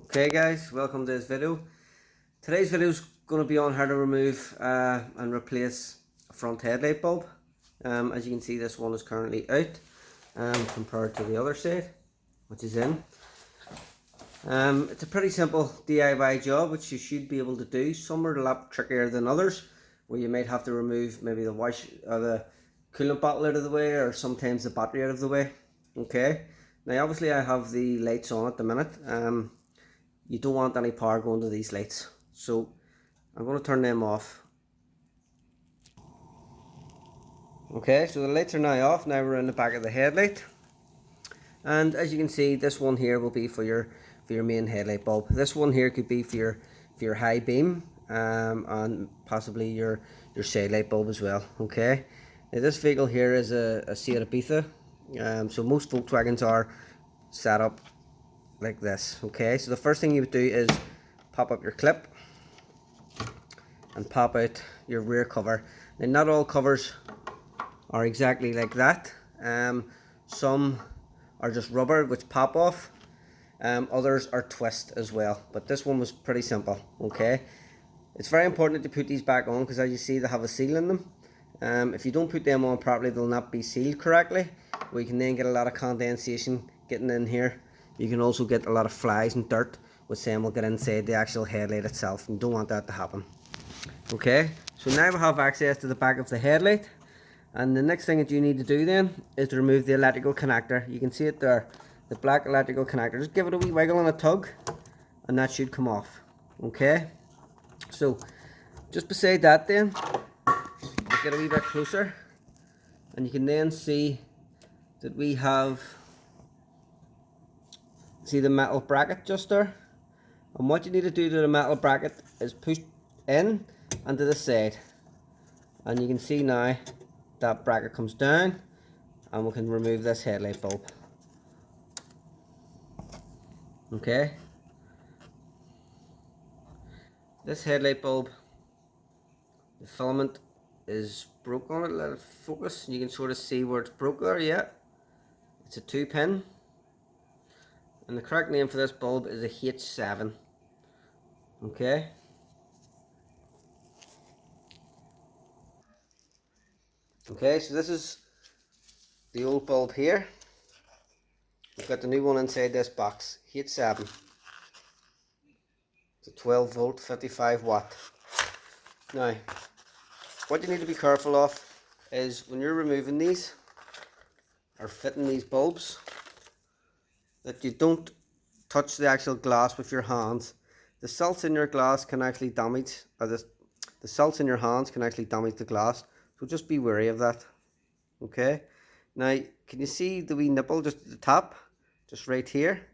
Okay guys, welcome to this video. Today's video is going to be on how to remove and replace a front headlight bulb. As you can see, this one is currently out compared to the other side, which is in. It's a pretty simple DIY job which you should be able to do. Some are a lot trickier than others, where you might have to remove maybe the wash or the coolant bottle out of the way, or sometimes the battery out of the way. Okay, now obviously I have the lights on at the minute. You don't want any power going to these lights, so I'm going to turn them off. Okay, so the lights are now off. Now we're in the back of the headlight, and as you can see, this one here will be for your main headlight bulb. This one here could be for your high beam and possibly your side light bulb as well. Okay, now this vehicle here is a Seat Ibiza, so most Volkswagens are set up like this. Okay, so the first thing you would do is pop up your clip and pop out your rear cover. Now not all covers are exactly like that. Some are just rubber which pop off, others are twist as well, but this one was pretty simple. Okay, it's very important to put these back on, because as you see, they have a seal in them. If you don't put them on properly, they'll not be sealed correctly. We can then get a lot of condensation getting in here. You can also get a lot of flies and dirt, which then will get inside the actual headlight itself, and you don't want that to happen. Okay, so now we have access to the back of the headlight, and the next thing that you need to do then is to remove the electrical connector. You can see it there, the black electrical connector. Just give it a wee wiggle and a tug, and that should come off. Okay, so just beside that then, get a wee bit closer, and you can then see that we have, see the metal bracket just there. And what you need to do to the metal bracket is push in and to the side, and you can see now that bracket comes down, and we can remove this headlight bulb. Okay, this headlight bulb, the filament is broke on it. Let it focus. You can sort of see where it's broke there. Yeah, it's a 2-pin, and the correct name for this bulb is a H7. Okay, okay, so this is the old bulb here. We've got the new one inside this box, H7. It's a 12 volt, 55 watt. Now, what you need to be careful of is when you're removing these or fitting these bulbs, that you don't touch the actual glass with your hands. The salts in your glass can actually damage, or the salts in your hands can actually damage the glass, so just be wary of that. Okay, now can you see the wee nipple just at the top, just right here?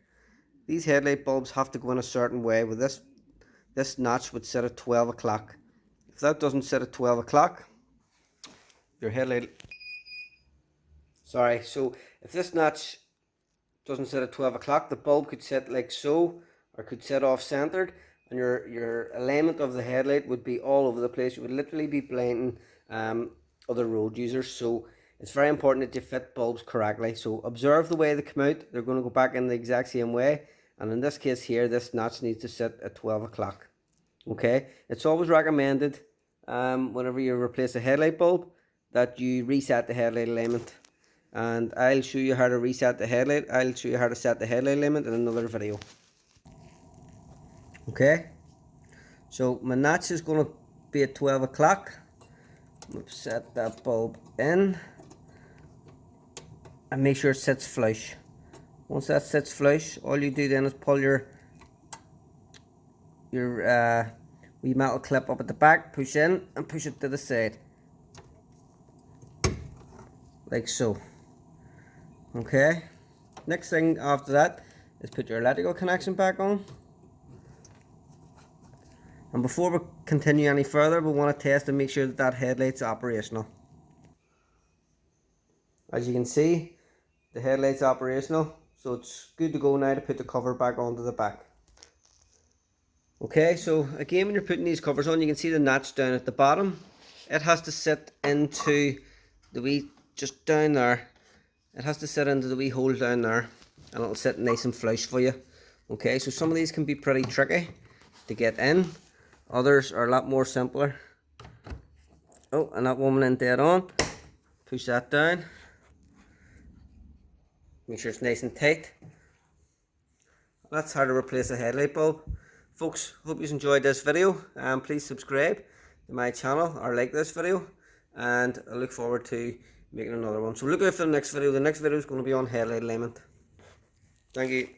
These headlight bulbs have to go in a certain way, with this notch would set at 12 o'clock. If that doesn't set at 12 o'clock, your headlight, sorry, so if this notch doesn't set at 12 o'clock, the bulb could set like so, or could set off centered, and your alignment of the headlight would be all over the place. You would literally be blinding other road users. So it's very important that you fit bulbs correctly. So observe the way they come out. They're going to go back in the exact same way, and in this case here, this notch needs to sit at 12 o'clock. Okay, it's always recommended whenever you replace a headlight bulb that you reset the headlight alignment, and I'll show you how to reset the headlight. I'll show you how to set the headlight alignment in another video. Okay, so my notch is going to be at 12 o'clock. We'll set that bulb in and make sure it sits flush. Once that sits flush, all you do then is pull your wee metal clip up at the back, push in and push it to the side, like so. Okay, next thing after that is put your electrical connection back on. And before we continue any further, we want to test and make sure that that headlight's operational. As you can see, the headlight's operational, so it's good to go now to put the cover back onto the back. Okay, so again, when you're putting these covers on, you can see the notch down at the bottom. It has to sit into the wee, just down there. It has to sit into the wee hole down there, and it'll sit nice and flush for you. Okay, so some of these can be pretty tricky to get in. Others are a lot more simpler. Oh, and that woman in dead on. Push that down. Make sure it's nice and tight. That's how to replace a headlight bulb. Folks, hope you enjoyed this video, and please subscribe to my channel or like this video, and I look forward to making another one. So look out for the next video. The next video is going to be on headlight alignment. Thank you.